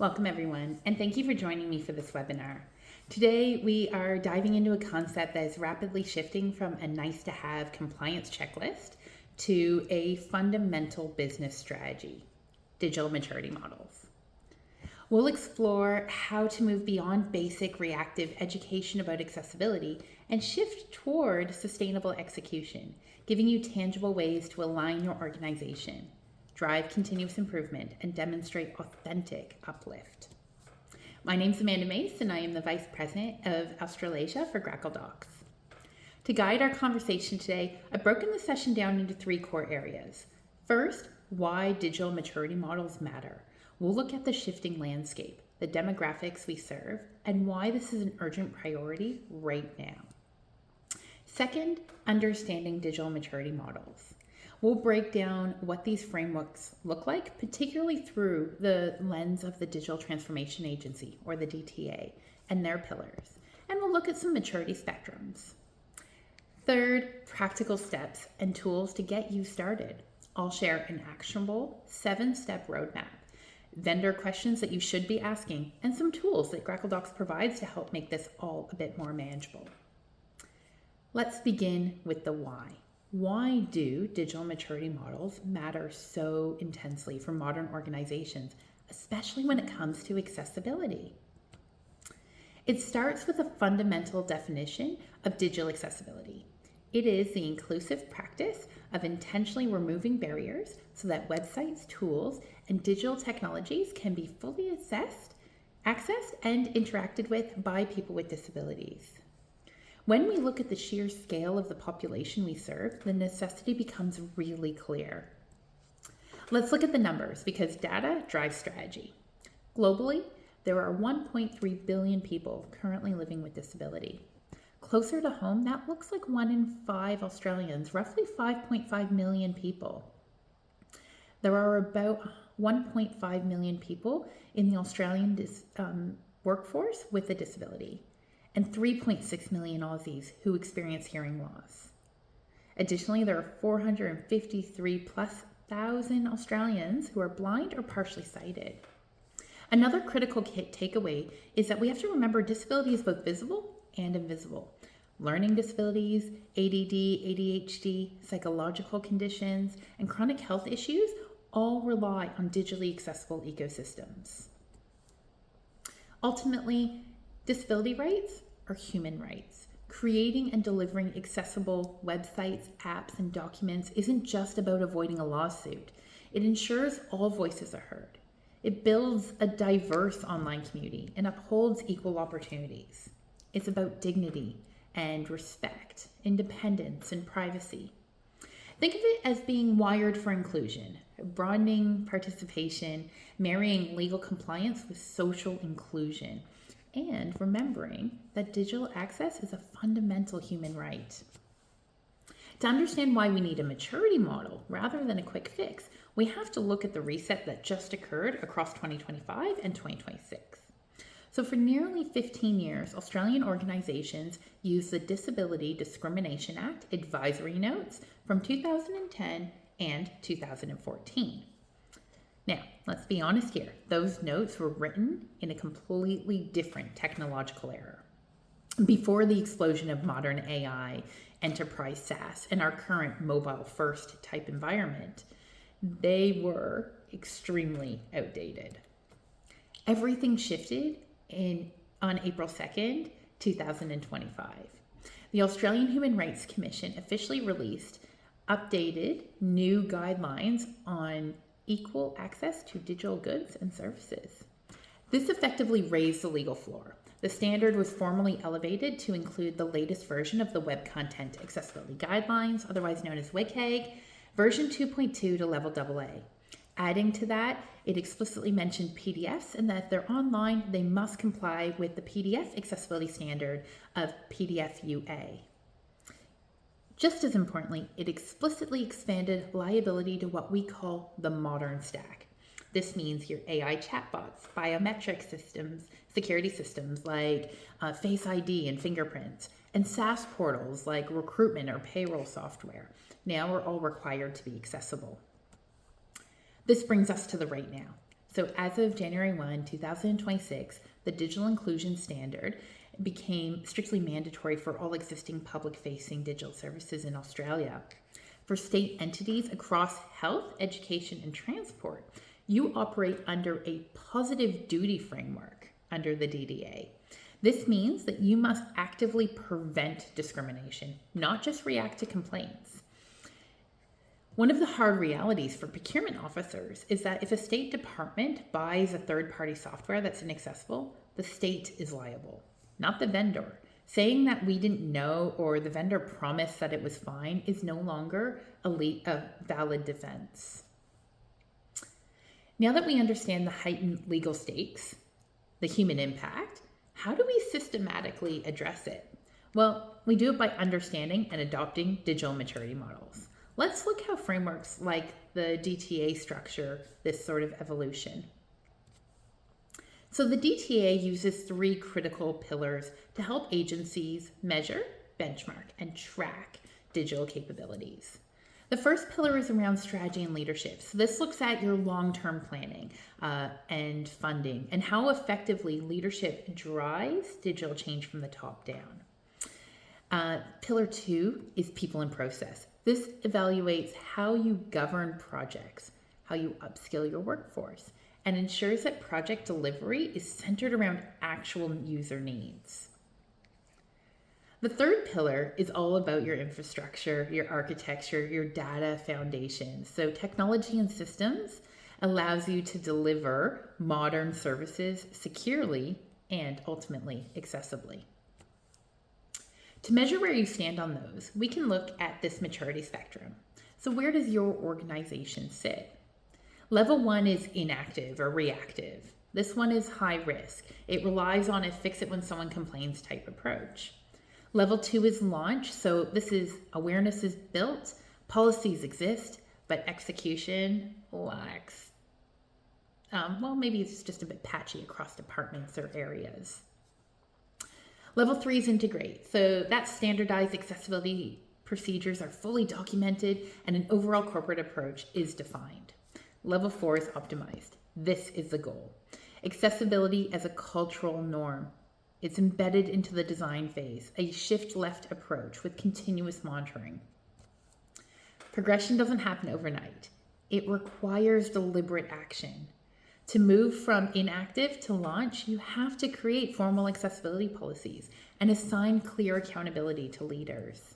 Welcome everyone, and thank you for joining me for this webinar. Today we are diving into a concept that is rapidly shifting from a nice-to-have compliance checklist to a fundamental business strategy, digital maturity models. We'll explore how to move beyond basic reactive education about accessibility and shift toward sustainable execution, giving you tangible ways to align your organization, drive continuous improvement, and demonstrate authentic uplift. My name's Amanda Mace, and I am the Vice President of Australasia for GrackleDocs. To guide our conversation today, I've broken the session down into three core areas. First, why digital maturity models matter. We'll look at the shifting landscape, the demographics we serve, and why this is an urgent priority right now. Second, understanding digital maturity models. We'll break down what these frameworks look like, particularly through the lens of the Digital Transformation Agency, or the DTA, and their pillars. And we'll look at some maturity spectrums. Third, practical steps and tools to get you started. I'll share an actionable 7-step roadmap, vendor questions that you should be asking, and some tools that GrackleDocs provides to help make this all a bit more manageable. Let's begin with the why. Why do digital maturity models matter so intensely for modern organizations, especially when it comes to accessibility? It starts with a fundamental definition of digital accessibility. It is the inclusive practice of intentionally removing barriers so that websites, tools, and digital technologies can be fully accessed, and interacted with by people with disabilities. When we look at the sheer scale of the population we serve, the necessity becomes really clear. Let's look at the numbers because data drives strategy. Globally, there are 1.3 billion people currently living with disability. Closer to home, that looks like 1 in 5 Australians, roughly 5.5 million people. There are about 1.5 million people in the Australian workforce with a disability, and 3.6 million Aussies who experience hearing loss. Additionally, there are 453,000+ Australians who are blind or partially sighted. Another critical takeaway is that we have to remember disability is both visible and invisible. Learning disabilities, ADD, ADHD, psychological conditions, and chronic health issues all rely on digitally accessible ecosystems. Ultimately, disability rights are human rights. Creating and delivering accessible websites, apps, and documents isn't just about avoiding a lawsuit. It ensures all voices are heard. It builds a diverse online community and upholds equal opportunities. It's about dignity and respect, independence, and privacy. Think of it as being wired for inclusion, broadening participation, marrying legal compliance with social inclusion, and remembering that digital access is a fundamental human right. To understand why we need a maturity model rather than a quick fix, we have to look at the reset that just occurred across 2025 and 2026. So for nearly 15 years, Australian organizations used the Disability Discrimination Act advisory notes from 2010 and 2014. Now, let's be honest here. Those notes were written in a completely different technological era. Before the explosion of modern AI, enterprise SaaS, and our current mobile-first type environment, they were extremely outdated. Everything shifted on April 2nd, 2025. The Australian Human Rights Commission officially released updated new guidelines on equal access to digital goods and services. This effectively raised the legal floor. The standard was formally elevated to include the latest version of the Web Content Accessibility Guidelines, otherwise known as WCAG, version 2.2 to level AA. Adding to that, it explicitly mentioned PDFs and that if they're online, they must comply with the PDF accessibility standard of PDF UA. Just as importantly, it explicitly expanded liability to what we call the modern stack. This means your AI chatbots, biometric systems, security systems like Face ID and fingerprints, and SaaS portals like recruitment or payroll software now are all required to be accessible. This brings us to the right now. So as of January 1, 2026, the Digital Inclusion Standard became strictly mandatory for all existing public-facing digital services in Australia. For state entities across health, education, and transport, you operate under a positive duty framework under the DDA. This means that you must actively prevent discrimination, not just react to complaints. One of the hard realities for procurement officers is that if a state department buys a third-party software that's inaccessible, the state is liable, not the vendor. Saying that we didn't know or the vendor promised that it was fine is no longer a valid defense. Now that we understand the heightened legal stakes, the human impact, how do we systematically address it? Well, we do it by understanding and adopting digital maturity models. Let's look how frameworks like the DTA structure this sort of evolution. So the DTA uses 3 critical pillars to help agencies measure, benchmark, and track digital capabilities. The first pillar is around strategy and leadership. So this looks at your long-term planning and funding and how effectively leadership drives digital change from the top down. Pillar 2 is people and process. This evaluates how you govern projects, how you upskill your workforce, and ensures that project delivery is centered around actual user needs. The third pillar is all about your infrastructure, your architecture, your data foundation. So technology and systems allows you to deliver modern services securely and ultimately accessibly. To measure where you stand on those, we can look at this maturity spectrum. So where does your organization sit? Level 1 is inactive or reactive. This one is high risk. It relies on a fix it when someone complains type approach. Level 2 is launch. So this is awareness is built, policies exist, but execution lacks. Maybe it's just a bit patchy across departments or areas. Level 3 is integrate. So that standardized accessibility procedures are fully documented and an overall corporate approach is defined. Level 4 is optimized. This is the goal. Accessibility as a cultural norm. It's embedded into the design phase, a shift left approach with continuous monitoring. Progression doesn't happen overnight. It requires deliberate action. To move from inactive to launch, you have to create formal accessibility policies and assign clear accountability to leaders.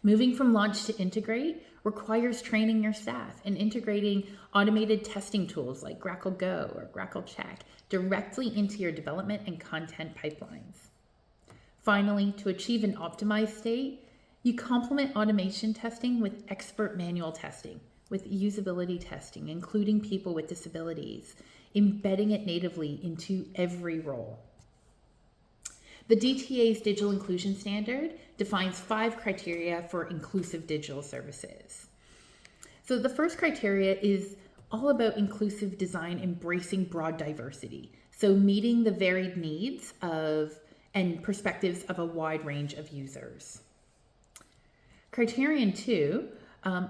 Moving from launch to integrate requires training your staff and integrating automated testing tools like GrackleGo or GrackleCheck directly into your development and content pipelines. Finally, to achieve an optimized state, you complement automation testing with expert manual testing, with usability testing, including people with disabilities, embedding it natively into every role. The DTA's Digital Inclusion Standard defines 5 criteria for inclusive digital services. So the first criteria is all about inclusive design, embracing broad diversity. So meeting the varied needs and perspectives of a wide range of users. Criterion 2,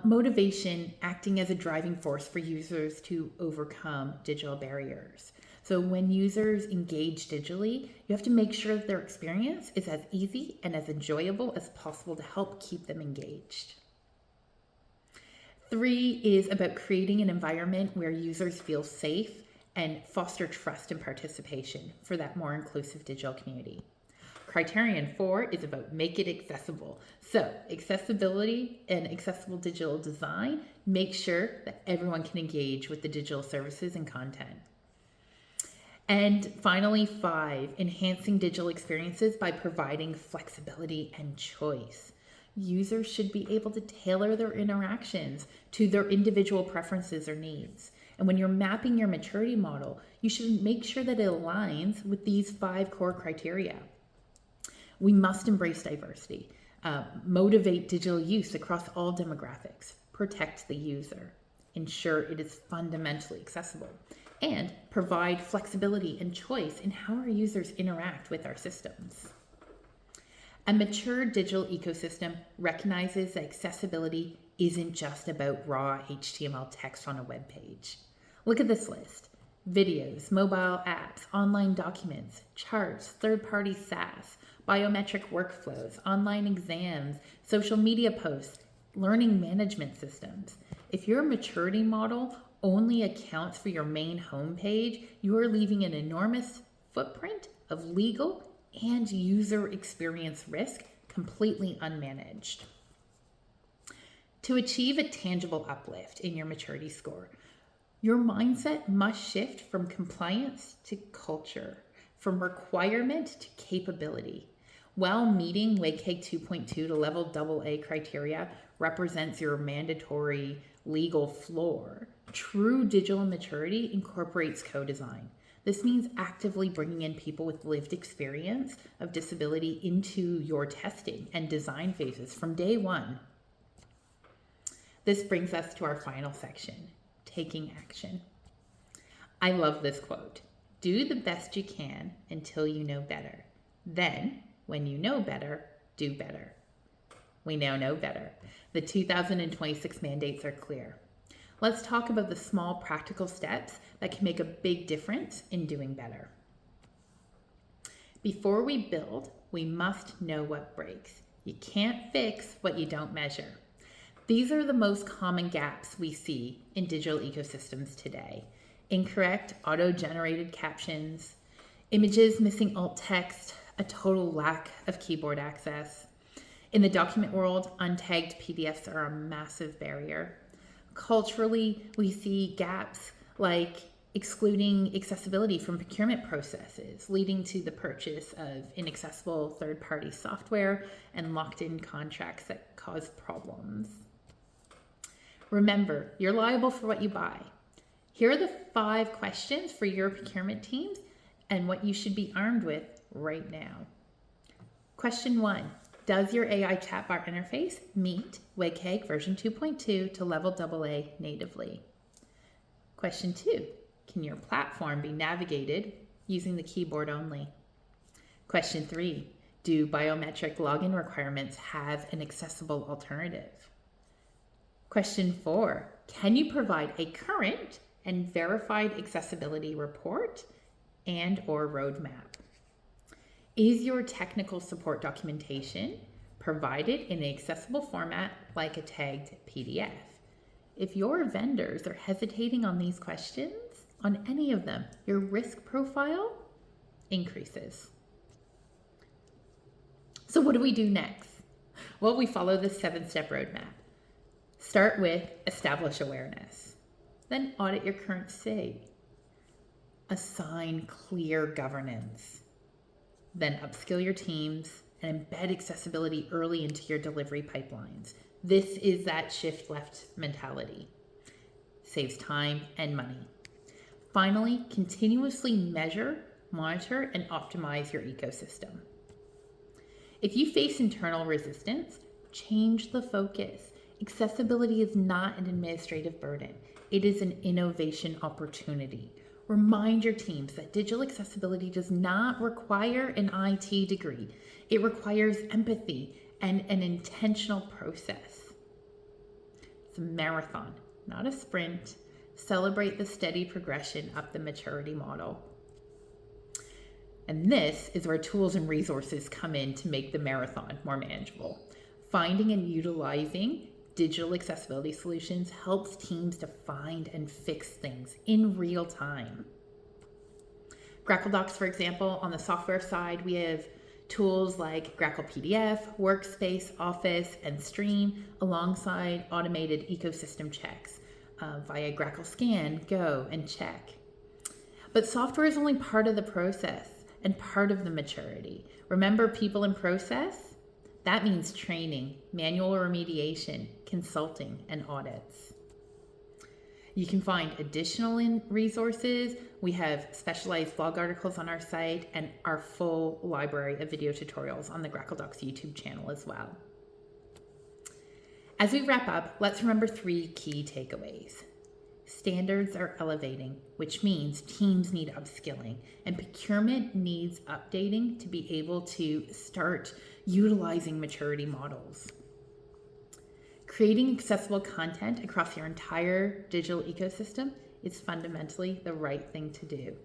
motivation acting as a driving force for users to overcome digital barriers. So when users engage digitally, you have to make sure that their experience is as easy and as enjoyable as possible to help keep them engaged. 3 is about creating an environment where users feel safe and foster trust and participation for that more inclusive digital community. Criterion 4 is about make it accessible. So accessibility and accessible digital design make sure that everyone can engage with the digital services and content. And finally, 5, enhancing digital experiences by providing flexibility and choice. Users should be able to tailor their interactions to their individual preferences or needs. And when you're mapping your maturity model, you should make sure that it aligns with these 5 core criteria. We must embrace diversity, motivate digital use across all demographics, protect the user, ensure it is fundamentally accessible, and provide flexibility and choice in how our users interact with our systems. A mature digital ecosystem recognizes that accessibility isn't just about raw HTML text on a web page. Look at this list. videos, mobile apps, online documents, charts, third-party SaaS, biometric workflows, online exams, social media posts, learning management systems. If your maturity model only accounts for your main homepage, you are leaving an enormous footprint of legal and user experience risk completely unmanaged. To achieve a tangible uplift in your maturity score, your mindset must shift from compliance to culture, from requirement to capability. While meeting WCAG 2.2 to level AA criteria represents your mandatory legal floor, true digital maturity incorporates co-design. This means actively bringing in people with lived experience of disability into your testing and design phases from day one. This brings us to our final section, taking action. I love this quote. Do the best you can until you know better. Then, when you know better, do better. We now know better. The 2026 mandates are clear. Let's talk about the small practical steps that can make a big difference in doing better. Before we build, we must know what breaks. You can't fix what you don't measure. These are the most common gaps we see in digital ecosystems today. Incorrect auto-generated captions, images missing alt text, a total lack of keyboard access. In the document world, untagged PDFs are a massive barrier. Culturally, we see gaps like excluding accessibility from procurement processes, leading to the purchase of inaccessible third-party software and locked-in contracts that cause problems. Remember, you're liable for what you buy. Here are the 5 questions for your procurement teams and what you should be armed with right now. Question 1. Does your AI chatbot interface meet WCAG version 2.2 to level AA natively? Question 2. Can your platform be navigated using the keyboard only? Question 3. Do biometric login requirements have an accessible alternative? Question 4. Can you provide a current and verified accessibility report and/or roadmap? Is your technical support documentation provided in an accessible format like a tagged PDF? If your vendors are hesitating on these questions, on any of them, your risk profile increases. So what do we do next? Well, we follow this 7-step roadmap. Start with establish awareness. Then audit your current state. Assign clear governance. Then upskill your teams and embed accessibility early into your delivery pipelines. This is that shift left mentality. Saves time and money. Finally, continuously measure, monitor, and optimize your ecosystem. If you face internal resistance, change the focus. Accessibility is not an administrative burden. It is an innovation opportunity. Remind your teams that digital accessibility does not require an IT degree. It requires empathy and an intentional process. It's a marathon, not a sprint. Celebrate the steady progression up the maturity model. And this is where tools and resources come in to make the marathon more manageable. Finding and utilizing digital accessibility solutions helps teams to find and fix things in real time. GrackleDocs, for example, on the software side, we have tools like Grackle PDF, Workspace, Office, and Stream, alongside automated ecosystem checks via Grackle Scan, Go, and Check. But software is only part of the process and part of the maturity. Remember, people and process? That means training, manual remediation, consulting, and audits. You can find additional resources. We have specialized blog articles on our site and our full library of video tutorials on the GrackleDocs YouTube channel as well. As we wrap up, let's remember 3 key takeaways. Standards are elevating, which means teams need upskilling, and procurement needs updating to be able to start utilizing maturity models. Creating accessible content across your entire digital ecosystem is fundamentally the right thing to do.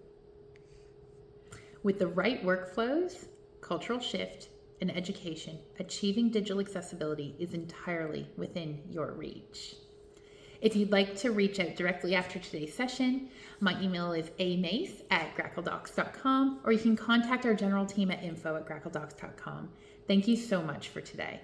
With the right workflows, cultural shift, and education, achieving digital accessibility is entirely within your reach. If you'd like to reach out directly after today's session, my email is amace@GrackleDocs.com, or you can contact our general team at info@GrackleDocs.com. Thank you so much for today.